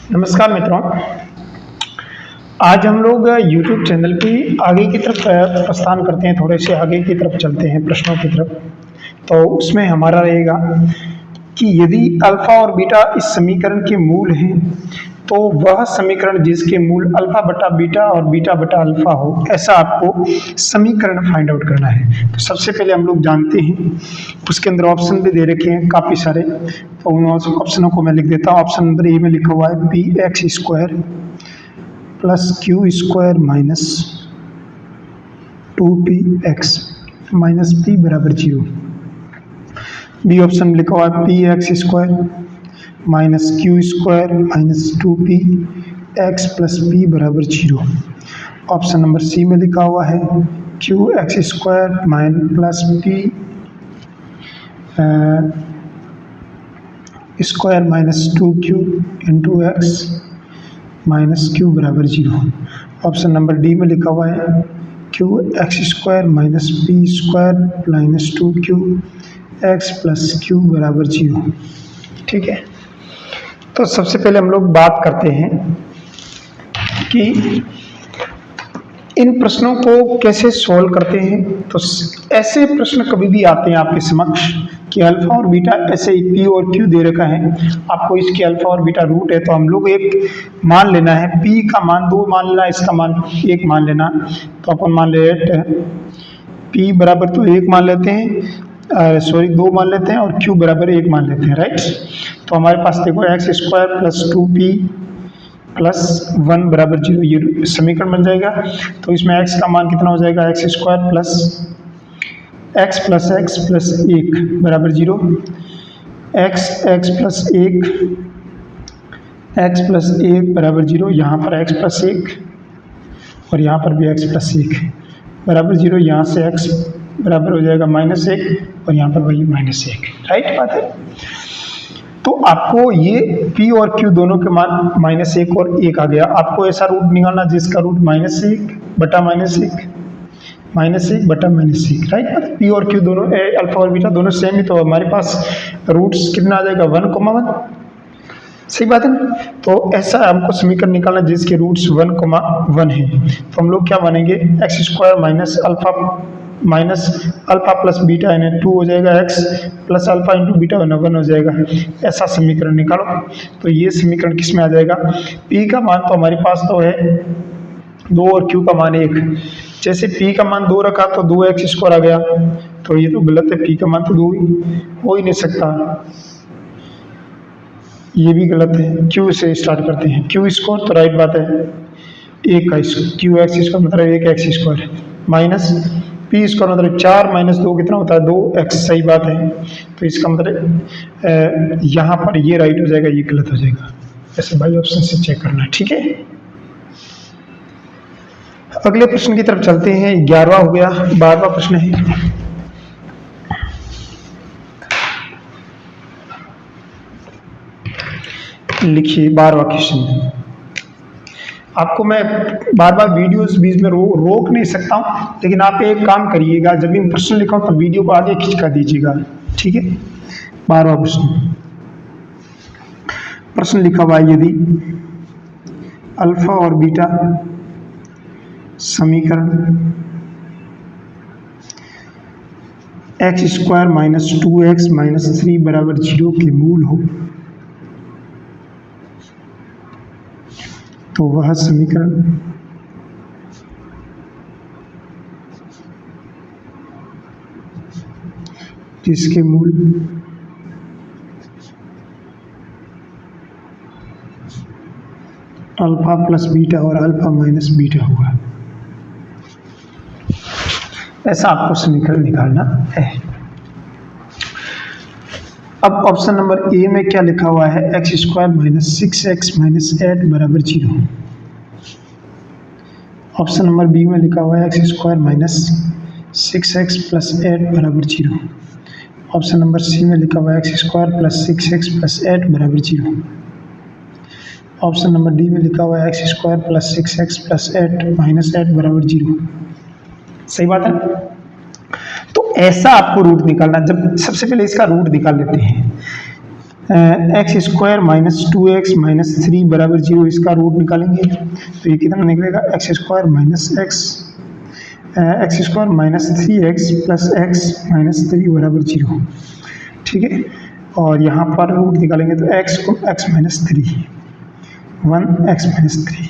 नमस्कार मित्रों। आज हम लोग YouTube चैनल की आगे की तरफ प्रस्थान करते हैं, थोड़े से आगे की तरफ चलते हैं प्रश्नों की तरफ। तो उसमें हमारा रहेगा कि यदि अल्फा और बीटा इस समीकरण के मूल हैं तो वह समीकरण जिसके मूल अल्फा बटा बीटा और बीटा बटा अल्फा हो, ऐसा आपको समीकरण फाइंड आउट करना है। तो सबसे पहले हम लोग जानते हैं, उसके अंदर ऑप्शन भी दे रखे हैं काफ़ी सारे, तो उन ऑप्शनों को मैं लिख देता हूँ। ऑप्शन नंबर ए में लिखा हुआ है P x square plus Q square minus 2px minus P बराबर 0। बी ऑप्शन में लिखा हुआ है P x square minus Q square minus 2p x plus P बराबर 0। ऑप्शन नंबर सी में लिखा हुआ है Q x square minus plus P square minus 2q into x minus Q बराबर 0। ऑप्शन नंबर डी में लिखा हुआ है Q x square minus P square minus 2q x plus Q बराबर 0। ठीक है, तो सबसे पहले हम लोग बात करते हैं कि इन प्रश्नों को कैसे सॉल्व करते हैं। तो ऐसे प्रश्न कभी भी आते हैं आपके समक्ष कि अल्फा और बीटा ऐसे ही पी और क्यू दे रखा है, आपको इसके अल्फा और बीटा रूट है, तो हम लोग एक मान लेना है, पी का मान 2 मान लेना, इसका मान 1 मान लेना। तो अपन मान लेते हैं पी बराबर तो 1 मान लेते हैं, 2 मान लेते हैं, और क्यू बराबर 1 मान लेते हैं, राइट। तो हमारे पास देखो x square plus 2p plus 1 बराबर 0, ये समीकरण बन जाएगा। तो इसमें x का मान कितना हो जाएगा, x square plus x plus 1 बराबर 0। x प्लस 1 बराबर 0, यहाँ पर x प्लस 1 और यहाँ पर भी x प्लस 1 बराबर 0। यहाँ से x बराबर हो जाएगा -1 और यहाँ पर वही -1, राइट बात है। तो आपको ये p और q दोनों के मान -1 और 1 आ गया। आपको ऐसा रूट निकालना जिसका रूट -1 बटा -1 बटा -1, राइट। p और q दोनों अल्फा और बीटा दोनों सेम ही, तो हमारे पास रूट्स कितना आ जाएगा 1,1, सही बात है ना। तो ऐसा हमको समीकरण निकालना जिसके रूट्स 1,1 है। तो हम लोग क्या मानेंगे, x square minus alpha plus beta यानी 2 हो जाएगा, x plus alpha into beta 1 हो जाएगा। ऐसा समीकरण निकालो। तो ये समीकरण किस में आ जाएगा, p का मान तो हमारे पास तो है 2 और q का मान 1। जैसे p का मान 2 रखा तो 2x स्क्वायर आ गया, तो ये तो गलत है, p का मान तो 2 हो ही नहीं सकता, ये भी गलत है। q से स्टार्ट करते हैं, q स्क्वायर तो राइट बात है, 1 का क्यू एक्स स्क्वायर मतलब 1x square minus P square मतलब 4 माइनस 2 कितना होता है 2x, सही बात है। तो इसका मतलब यहाँ पर ये राइट हो जाएगा, ये गलत हो जाएगा। ऐसे बाई ऑप्शन से चेक करना है, ठीक है। अगले प्रश्न की तरफ चलते हैं, 11वां हो गया, 12वां प्रश्न है। लिखिए 12वां क्वेश्चन। आपको मैं बार बार वीडियोस बीच में रोक नहीं सकता हूँ, लेकिन आप एक काम करिएगा, जब भी मैं प्रश्न लिखा हूँ तो वीडियो को आगे खिंचका दीजिएगा, ठीक है। 12वां प्रश्न लिखा हुआ है, यदि अल्फा और बीटा समीकरण X square minus 2x minus 3 बराबर 0 के मूल हो तो वह समीकरण जिसके मूल अल्फा प्लस बीटा और अल्फा माइनस बीटा हुआ, ऐसा आपको समीकरण निकालना है। अब ऑप्शन नंबर ए में क्या लिखा हुआ है, x square minus 6x minus 8 बराबर 0। ऑप्शन नंबर बी में लिखा हुआ है x square minus 6x plus 8 बराबर 0। ऑप्शन नंबर सी में लिखा हुआ है x square plus 6x plus 8 बराबर 0। ऑप्शन नंबर डी में लिखा हुआ है x square plus 6x plus 8 minus 8 बराबर 0, सही बात है। तो ऐसा आपको रूट निकालना, जब सबसे पहले इसका रूट निकाल लेते हैं। X square minus 2x minus 3 बराबर 0, इसका रूट निकालेंगे तो ये कितना निकलेगा, x square minus minus 3x plus x minus 3 बराबर 0, ठीक है। और यहाँ पर रूट निकालेंगे तो x को x माइनस 3 1x माइनस 3,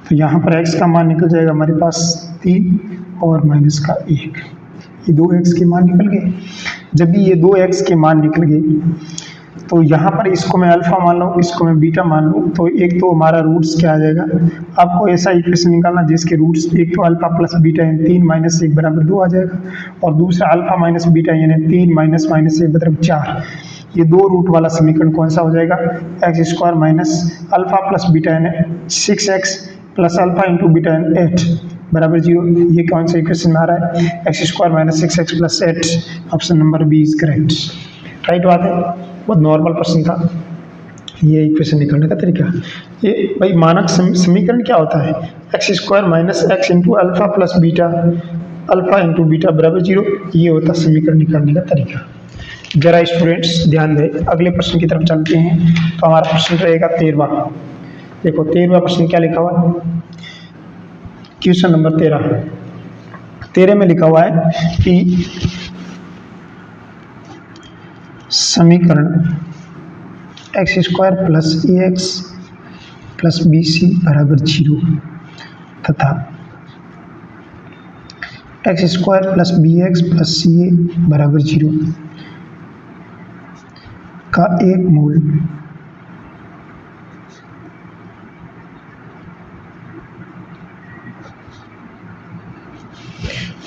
तो यहाँ पर x का मान निकल जाएगा हमारे पास 3 और माइनस का 1, ये 2x के मान निकल गए। जब भी ये 2x के मान निकल गए तो यहाँ पर इसको मैं अल्फा मान लूँ, इसको मैं बीटा मान लूँ, तो एक तो हमारा रूट्स क्या आ जाएगा, आपको ऐसा इक्वेशन निकालना जिसके रूट्स एक तो अल्फा प्लस बीटा यानी 3 माइनस 1 बराबर 2 आ जाएगा, और दूसरा अल्फा माइनस बीटा यानी 3 माइनस 1 बराबर 4। ये दो रूट वाला समीकरण कौन सा हो जाएगा, x square minus alpha plus beta यानी 6x plus alpha into beta यानी 8 बराबर 0। ये कौन सा इक्वेशन में आ रहा है, x square minus 6x plus 8, option number B is correct. Right बात है, बहुत नॉर्मल प्रश्न था ये इक्वेशन निकालने का तरीका। ये भाई मानक समीकरण क्या होता है, x square minus x into alpha plus beta alpha into beta बराबर 0, ये होता समीकरण निकालने का तरीका। जरा स्टूडेंट्स ध्यान दें, अगले प्रश्न की तरफ चलते हैं। तो हमारा प्रश्न रहेगा 13वां। देखो 13वां प्रश्न क्या लिखा हुआ है, क्वेश्चन नंबर 13 में लिखा हुआ है कि समीकरण X square plus A X plus B C बराबर 0 तथा X square plus B X plus C A बराबर 0 का एक मूल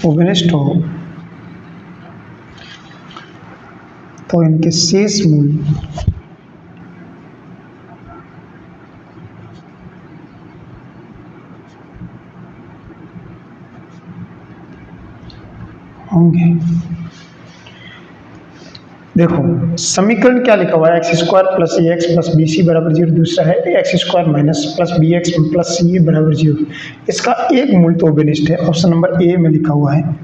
ओबेनिस्ट हो तो इनके शेष मूल होंगे। देखो समीकरण क्या लिखा हुआ है, x square plus A X plus B C बराबर 0, दूसरा है x square minus plus B X plus C A बराबर 0। इसका एक मूल तो ओबेनिस्ट है, ऑप्शन नंबर ए में लिखा हुआ है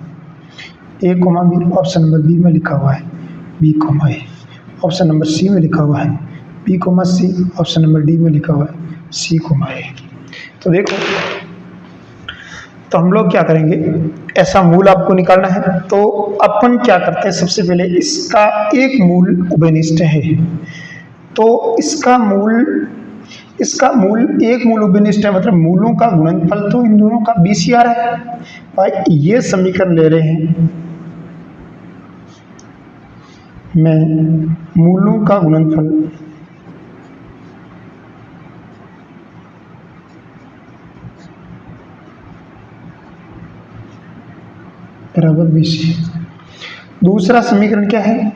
A comma B, option number B में लिखा हुआ है B comma A, option number C में लिखा हुआ है B comma C, option number D में लिखा हुआ है सी कोमा ए। तो देखो तो हम लोग क्या करेंगे, ऐसा मूल आपको निकालना है तो अपन क्या करते हैं, सबसे पहले इसका एक मूल ओबेनिस्ट है तो इसका मूल एक मूल ओबेनिस्ट है, मतलब मूलों का गुणनफल तो इन दोनों का BCR है। भाई ये समीकरण ले रहे हैं मैं, मूलों का गुणनफल बराबर BC। दूसरा समीकरण क्या है,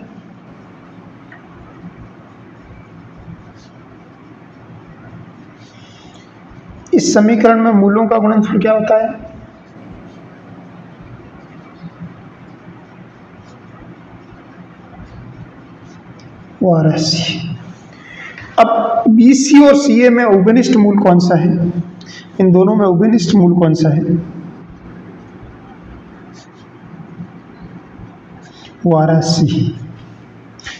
इस समीकरण में मूलों का गुणनफल क्या होता है, वो RC। अब BC और CA में ओबेनिस्ट मूल कौन सा है, इन दोनों में ओबेनिस्ट मूल कौन सा है, वो आ रहा है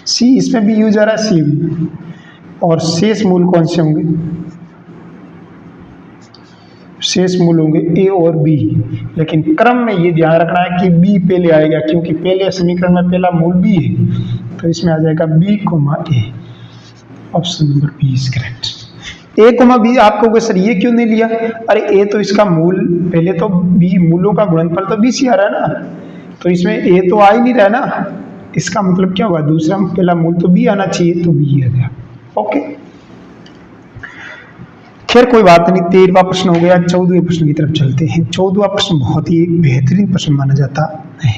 C इसमें भी यूज आ रहा है C भी। और शेष मूल कौन से होंगे, शेष मूल होंगे A और B, लेकिन क्रम में ये ध्यान रखना है कि B पहले आएगा क्योंकि पहले समीकरण में पहला मूल B है, तो इसमें आ जाएगा B comma A, option number B is correct. A comma B आप कहोगे सर ये क्यों नहीं लिया, अरे A तो इसका मूल, पहले तो B मूलों का गुणनफल तो BC आ रहा है ना, तो इसमें A तो आ ही नहीं रहा है ना, इसका मतलब क्या हुआ, दूसरा पहला मूल तो B आना चाहिए, तो B आ गया। ओके खैर कोई बात नहीं, 13वां प्रश्न हो गया। 14वें प्रश्न की तरफ चलते हैं। 14वां प्रश्न बहुत ही एक बेहतरीन प्रश्न माना जाता है।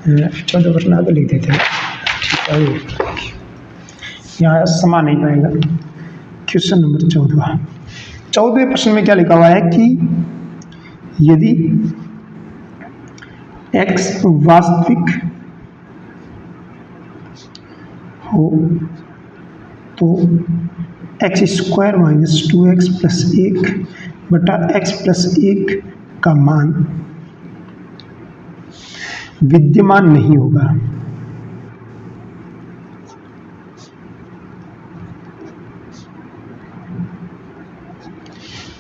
14वां प्रश्न आगे लिख देते हैं, यहाँ समा नहीं पाएगा। Question number 14। 14वें प्रश्न में क्या लिखा हुआ है कि यदि x वास्तविक हो तो x square minus 2x plus 1 बटा x प्लस 1 का मान विद्यमान नहीं होगा।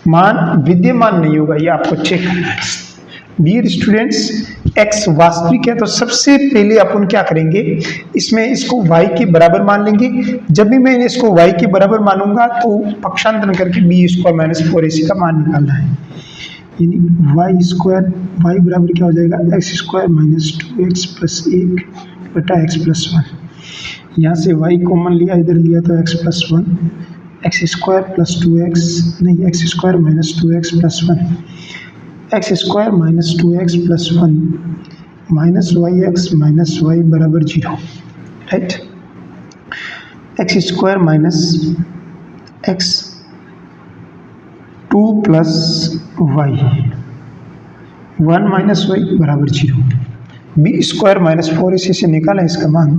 मान विद्यमान नहीं होगा, ये आपको चेक करना है। डियर स्टूडेंट्स, x वास्तविक है तो सबसे पहले अपन क्या करेंगे, इसमें इसको y के बराबर मान लेंगे। जब भी मैं इसको y के बराबर मानूंगा तो पक्षांतरण करके b स्क्वायर माइनस 4ac का मान निकालना है। यानी y स्क्वायर, y बराबर क्या हो जाएगा, x square minus 2x plus 1 बटा x प्लस 1। यहाँ से y कॉमन लिया, इधर लिया तो x plus 1, x square plus 2x, नहीं x square minus 2x plus 1, x square minus 2x plus 1 minus y बराबर 0, right. X square minus x 2 plus y 1 minus y बराबर 0। B square minus 4ac से निकाला इसका मान,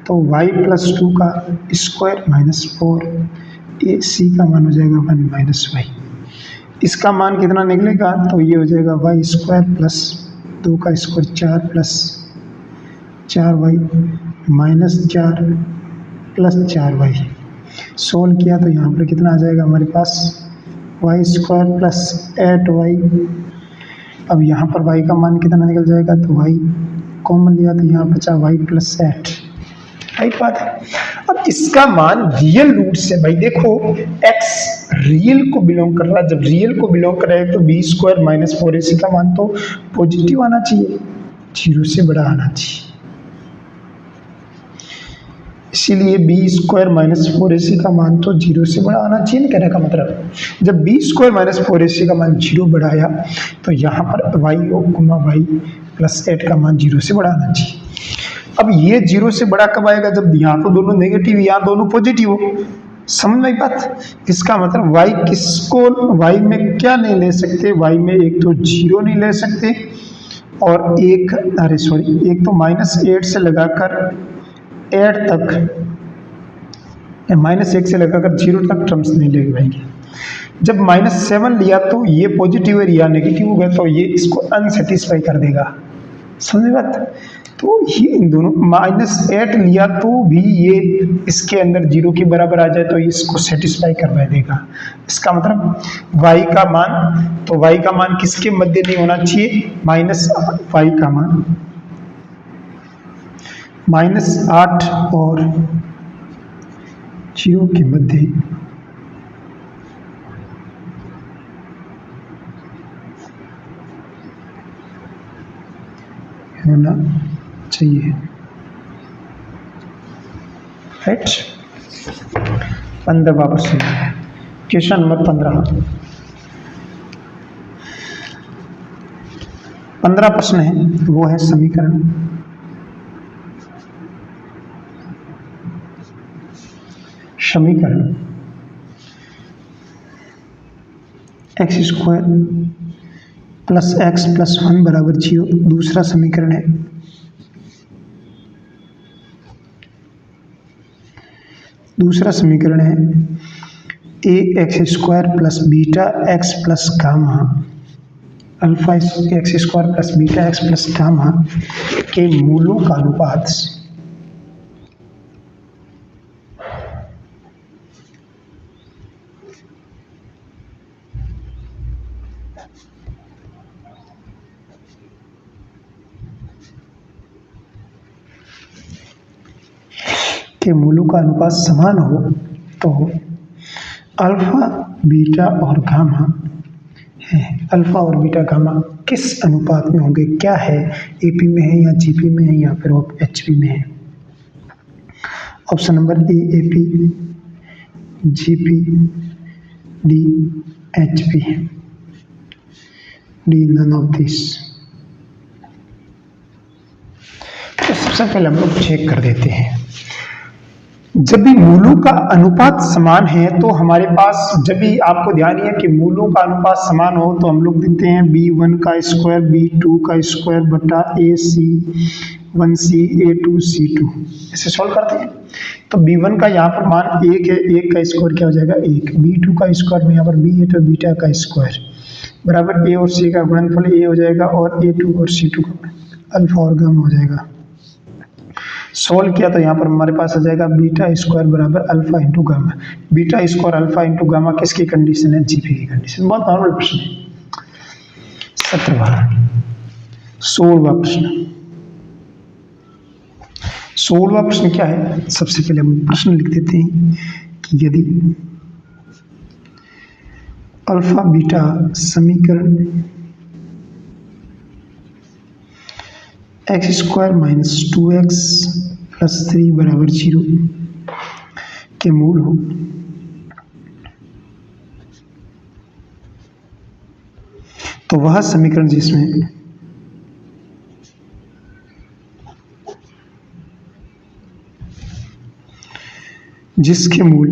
तो y plus 2 का square minus 4ac का मान हो जाएगा 1 माइनस वाई। इसका मान कितना निकलेगा, तो ये हो जाएगा वाई स्क्वायर प्लस 2 का square 4 plus 4y minus 4 plus 4y। Solve किया तो यहाँ पर कितना आ जाएगा हमारे पास, वाई स्क्वायर प्लस 8y। अब यहाँ पर y का मान कितना निकल जाएगा, तो y कॉमन लिया तो यहाँ बचा y प्लस 8, राइट बात है। अब इसका मान रियल रूट से, भाई देखो x रियल को बिलोंग कर रहा है, जब रियल को बिलोंग कर रहा है तो बी स्क्वायर माइनस 4ac का मान तो पॉजिटिव आना चाहिए, 0 से बड़ा आना चाहिए। इसीलिए बी स्क्वायर माइनस 4ac का मान तो 0 से बड़ा आना चाहिए। कहने का मतलब जब बी स्क्वायर माइनस 4ac का मान 0 बड़ा आया तो यहाँ पर वाई प्लस 8 का मान 0 से बड़ा आना चाहिए। अब ये 0 से बड़ा कब आएगा, जब यहाँ तो दोनों नेगेटिव, यहाँ दोनों पॉजिटिव हो। समझ में बात, इसका मतलब y किसको, y में क्या नहीं ले सकते, y में एक तो 0 नहीं ले सकते और एक तो -8 से लगाकर 8 तक, -1 से लगाकर 0 तक टर्म्स नहीं ले पाएंगे। जब -7 लिया तो ये पॉजिटिव है या नेगेटिव हो गया तो ये इसको अनसेटिस्फाई कर देगा। समझ बात, तो ये इन दोनों -8 लिया तो भी ये इसके अंदर 0 के बराबर आ जाए तो इसको सेटिस्फाई करवा देगा। इसका मतलब y का मान, तो y का मान किसके मध्य नहीं होना चाहिए, y का मान -8 और 0 के मध्य होना चाहिए, राइट। 15वां प्रश्न, क्वेश्चन नंबर 15 प्रश्न है, वो है समीकरण X square plus X plus 1 बराबर 0। दूसरा समीकरण है A X square plus beta X plus gamma alpha X square plus beta X plus gamma के मूलों का अनुपात समान हो तो अल्फा बीटा और गामा है, अल्फा और बीटा गामा किस अनुपात में होंगे, क्या है, एपी में है या जीपी में है या फिर एचपी में है। Option number A AP, GP, D HP, D none of this. तो सबसे पहले हम लोग चेक कर देते हैं, जब भी मूलों का अनुपात समान है तो हमारे पास, जब भी आपको ध्यान है कि मूलों का अनुपात समान हो तो हम लोग देते हैं b1 का स्क्वायर b2 का स्क्वायर बटा ac1c a2c2, ऐसे सॉल्व करते हैं। तो b1 का यहाँ पर मान 1 है, 1 का स्क्वायर क्या हो जाएगा 1, b2 का स्क्वायर में यहाँ पर b है तो बीटा का स्क्वायर बराबर a और c का गुणनफल a हो जाएगा और a2 और c2 का अल्फा और गामा हो जाएगा। सोल्व किया तो यहाँ पर हमारे पास आ जाएगा बीटा स्क्वायर बराबर alpha into gamma. Beta square alpha into gamma किसकी कंडीशन है? जीपी की कंडीशन। बहुत नॉर्मल प्रश्न है। 17वां 16वां प्रश्न। 16वां प्रश्न क्या है? सबसे पहले हम प्रश्न लिख देते हैं कि यदि अल्फा बीटा समीकरण X square minus 2x plus 3 बराबर 0 के मूल हो तो वह समीकरण जिसके मूल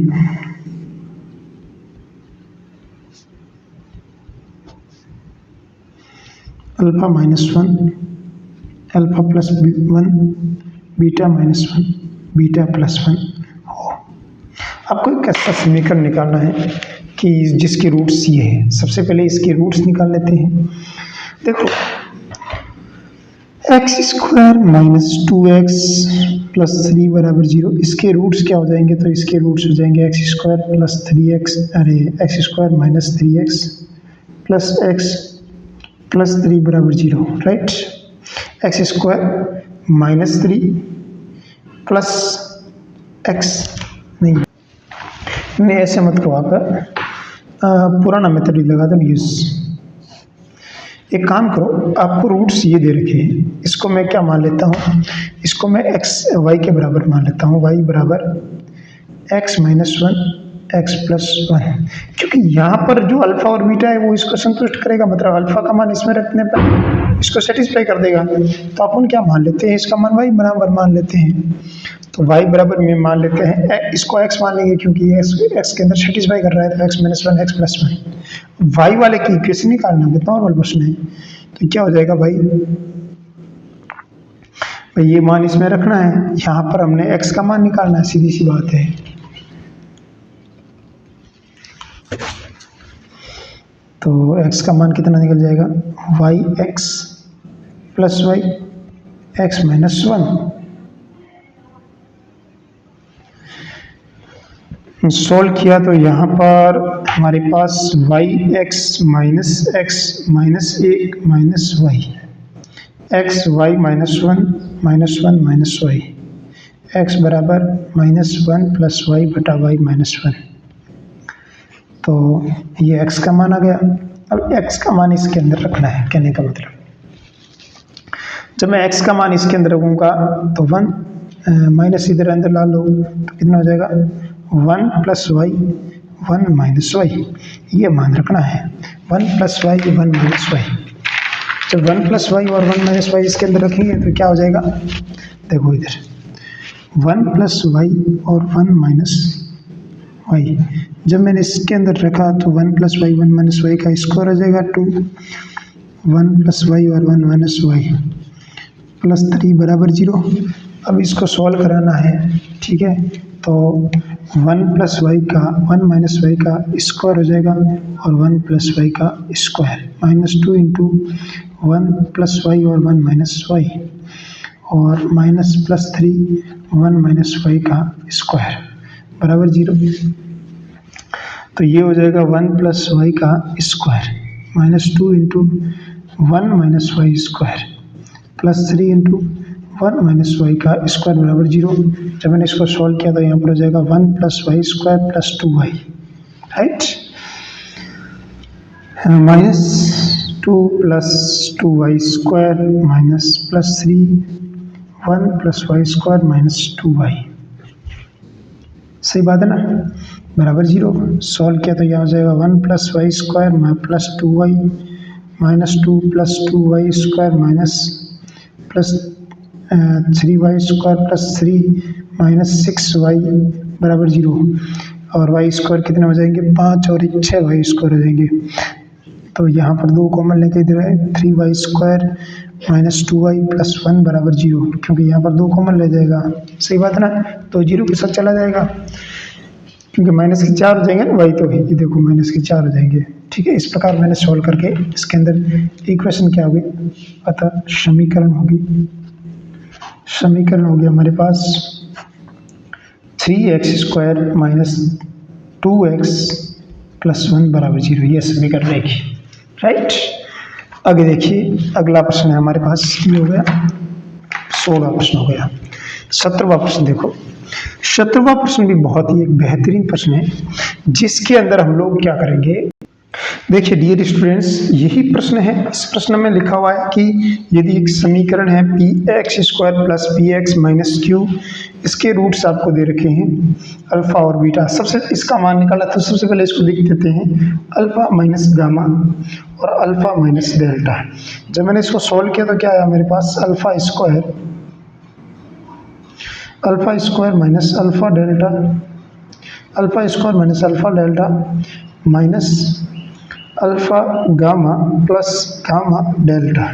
alpha minus 1 alpha plus 1 beta minus 1 beta plus 1 हो। आपको एक ऐसा समीकरण निकालना है कि जिसके रूट्स ये हैं। सबसे पहले इसके रूट्स निकाल लेते हैं। देखो x square minus 2x plus 3 बराबर 0, इसके रूट्स क्या हो जाएंगे? तो इसके रूट्स हो जाएंगे x square plus 3x, x square minus 3x plus x plus 3 बराबर 0, right. X square minus 3 plus x, नहीं ऐसे मत करो आप, पुराना मेथड ही लगा दो यूज। एक काम करो, आपको रूट्स ये दे रखे हैं, इसको मैं क्या मान लेता हूँ? इसको मैं y के बराबर मान लेता हूँ। y बराबर x माइनस 1 x प्लस 1, क्योंकि यहाँ पर जो अल्फा और बीटा है वो इसको संतुष्ट करेगा, मतलब अल्फा का मान इसमें रखने पर इसको सेटिस्फाई कर देगा। तो अपन क्या मान लेते हैं? इसका मान y बराबर मान लेते हैं। तो y बराबर में मान लेते हैं, इसको x मान लेंगे क्योंकि ये x के अंदर सेटिस्फाई कर रहा है, तो x minus 1 x plus 1। y वाले की इक्वेशन निकालना है, नॉर्मल प्रश्न है। तो क्या हो जाएगा भाई ये मान इसमें रखना है, यहाँ पर हमने x का मान निकालना है, सीधी सी बात है। तो x का मान कितना निकल जाएगा? yx plus y x minus 1। Solve किया तो यहाँ पर हमारे पास yx minus x minus 1 minus y, x y minus 1 minus 1 minus y, x बराबर माइनस 1 प्लस y बटा y माइनस 1। तो ये x का मान आ गया। अब x का मान इसके अंदर रखना है, कहने का मतलब जब मैं x का मान इसके अंदर रखूँगा तो 1 माइनस इधर अंदर ला लो तो कितना हो जाएगा? 1 प्लस वाई 1 माइनस वाई, ये मान रखना है। 1 प्लस वाई 1 माइनस वाई, जब 1 प्लस वाई और 1 माइनस वाई इसके अंदर रखेंगे तो क्या हो जाएगा? देखो इधर 1 प्लस वाई और 1 माइनस वाई, जब मैंने इसके अंदर रखा तो 1 प्लस वाई 1 माइनस वाई का स्क्वायर हो जाएगा 2, 1 प्लस वाई और 1 माइनस वाई प्लस 3 बराबर 0। अब इसको सॉल्व कराना है, ठीक है। तो 1 प्लस वाई का 1 माइनस वाई का स्क्वायर हो जाएगा और 1 प्लस वाई का square minus 2 into 1 plus y और 1 माइनस वाई और माइनस प्लस 3 1 माइनस वाई का स्क्वायर बराबर 0। तो ये हो जाएगा 1 प्लस वाई का square minus 2 into 1 minus y square plus 3 into 1 minus y का स्क्वायर बराबर 0। जब मैंने इसको सॉल्व किया तो यहाँ पर हो जाएगा 1 plus y square plus 2y, right, minus 2 plus 2y square minus plus 3 1 plus y square minus 2y, सही बात है ना, बराबर 0। सॉल्व किया तो यहाँ हो जाएगा 1 plus y square plus 2y minus 2 plus 2y square minus plus 3y square plus 3 minus 6y बराबर 0। और y स्क्वायर कितने हो जाएंगे? 5 और 6y स्क्वायर हो जाएंगे। तो यहाँ पर 2 कॉमन लेके इधर है 3y square minus 2y plus 1 बराबर 0, क्योंकि यहाँ पर 2 कॉमन ले जाएगा, सही बात है ना। तो 0 के साथ चला जाएगा क्योंकि माइनस के 4 हो जाएंगे ना, y तो है, ये देखो माइनस के 4 हो जाएंगे, ठीक है। इस प्रकार मैंने सॉल्व करके इसके अंदर इक्वेशन क्या होगी? अतः समीकरण होगी समीकरण हो गया हमारे पास 3x² माइनस 2x प्लस 1 बराबर 0। ये समीकरण एक ही, राइट। आगे देखिए अगला प्रश्न है हमारे पास, ये हो गया 16वां प्रश्न हो गया। 17वां प्रश्न देखो, 17वां प्रश्न भी बहुत ही एक बेहतरीन प्रश्न है, जिसके अंदर हम लोग क्या करेंगे। देखिए डियर स्टूडेंट्स, यही प्रश्न है। इस प्रश्न में लिखा हुआ है कि यदि एक समीकरण है px² plus px minus q, इसके रूट्स आपको दे रखे हैं अल्फा और बीटा। सबसे इसका मान निकाला तो सबसे पहले इसको लिख देते हैं अल्फा माइनस गामा और अल्फा माइनस डेल्टा। जब मैंने इसको सॉल्व किया तो क्या आया मेरे पास, alpha square minus alpha delta, alpha square minus alpha delta minus alpha gamma plus gamma delta.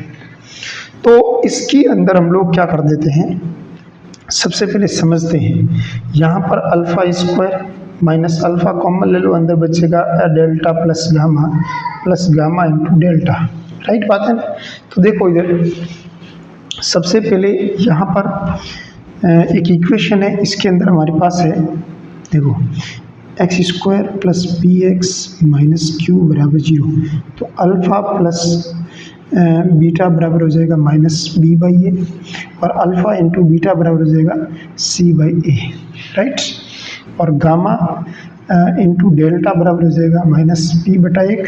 तो इसके अंदर हम लोग क्या कर देते हैं, सबसे पहले समझते हैं। यहाँ पर alpha square minus alpha common ले लो, अंदर बचेगा delta plus gamma into delta, right बात है ना। तो देखो इधर सबसे पहले यहाँ पर एक इक्वेशन है, इसके अंदर हमारे पास है देखो x² plus px minus q बराबर 0। तो अल्फा प्लस बीटा बराबर हो जाएगा माइनस b बाई ए, और अल्फा इंटू बीटा बराबर हो जाएगा c बाई ए, राइट। और गामा इंटू डेल्टा बराबर हो जाएगा माइनस p बटा 1,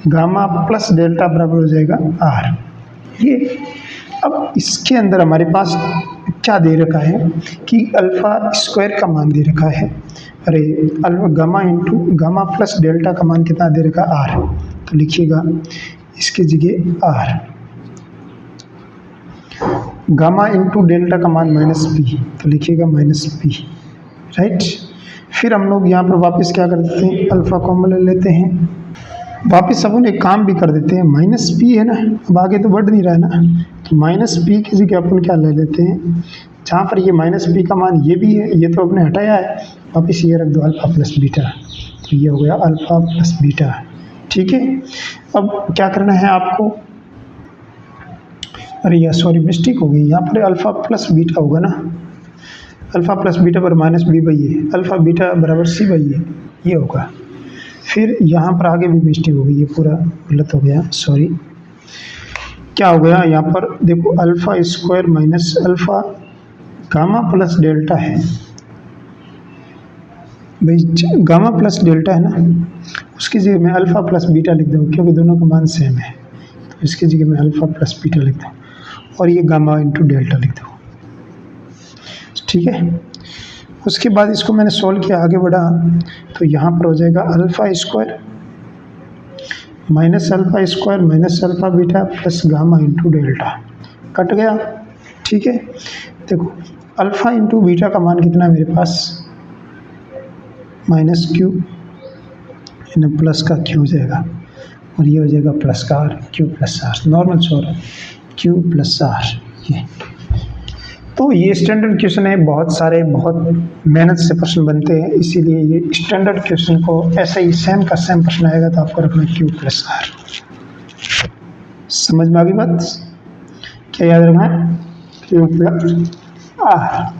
गामा प्लस डेल्टा बराबर हो जाएगा r। ये अब इसके अंदर हमारे पास क्या दे रखा है कि अल्फा स्क्वायर का मान दे रखा है, अरे alpha gamma into gamma plus delta का मान कितना दे रखा r। तो लिखिएगा इसके जगह r, गामा इंटू डेल्टा का मान माइनस p, तो लिखिएगा माइनस p, राइट। फिर हम लोग यहाँ पर वापस क्या कर देते हैं, अल्फा कॉमन ले लेते हैं, वापस अपन एक काम भी कर देते हैं, माइनस p है ना, अब आगे तो बढ़ नहीं रहा है ना, तो माइनस p की जगह अपन क्या ले लेते हैं, जहाँ पर ये माइनस p का मान ये भी है, ये तो अपने हटाया है, वापस ये रख दो अल्फा प्लस बीटा, तो ये हो गया अल्फा प्लस बीटा, ठीक है। अब क्या करना है आपको, अरे यार सॉरी मिस्टेक हो गई, यहाँ पर अल्फा प्लस बीटा होगा ना, अल्फा प्लस बीटा पर minus b by A, alpha beta बराबर c बाई ए, ये होगा। फिर यहाँ पर आगे भी मिस्टेक हो गई, ये पूरा गलत हो गया, सॉरी। क्या हो गया यहाँ पर देखो, alpha square minus alpha gamma plus delta है भाई, गामा प्लस डेल्टा है ना, उसकी जगह मैं अल्फा प्लस बीटा लिख दूँ क्योंकि दोनों का मान सेम है, तो इसकी जगह मैं अल्फा प्लस बीटा लिख दूँ और ये गामा इंटू डेल्टा लिख दूँ, ठीक है। उसके बाद इसको मैंने सॉल्व किया, आगे बढ़ा, तो यहाँ पर हो जाएगा alpha square minus alpha beta plus gamma into delta, cut गया, ठीक है। देखो अल्फा इंटू बीटा का मान कितना है मेरे पास, माइनस q, प्लस का q हो जाएगा, और ये हो जाएगा प्लस का r, q plus r, normal sorry q plus r। ये तो ये स्टैंडर्ड क्वेश्चन है, बहुत सारे बहुत मेहनत से प्रश्न बनते हैं, इसीलिए ये स्टैंडर्ड क्वेश्चन को ऐसे ही सेम का सेम प्रश्न आएगा तो आपको रखना q प्लस r। समझ में आ गई बात, क्या याद रखना है, q प्लस r।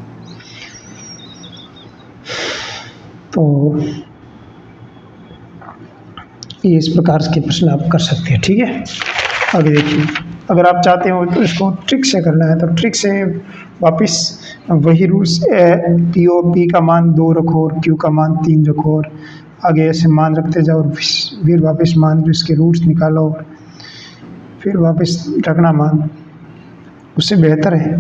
तो ये इस प्रकार के प्रश्न आप कर सकते हैं, ठीक है। आगे देखिए, अगर आप चाहते हो तो इसको ट्रिक से करना है तो ट्रिक से वापस वही रूल्स, p का मान 2 रखो और q का मान 3 रखो, और आगे ऐसे मान रखते जाओ और फिर वापस मान के उसके रूट्स निकालो, फिर वापस रखना मान। उससे बेहतर है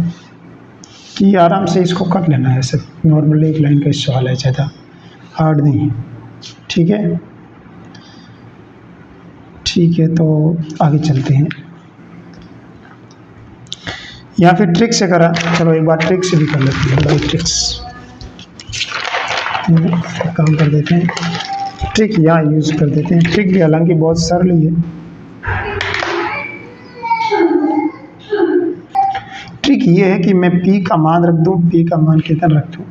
कि आराम से इसको कर लेना है, ऐसे नॉर्मल एक लाइन का सवाल है, ज़्यादा हार्ड नहीं है, ठीक है। ठीक है, तो आगे चलते हैं, या फिर ट्रिक से करा, चलो एक बार ट्रिक से भी कर लेते हैं, भाई ट्रिक्स काम कर देते हैं, ट्रिक यहाँ यूज़ कर देते हैं। ट्रिक भी हालांकि बहुत सरल ही है। ट्रिक ये है कि मैं p का मान रख दूँ, p का मान कितना रख दूँ,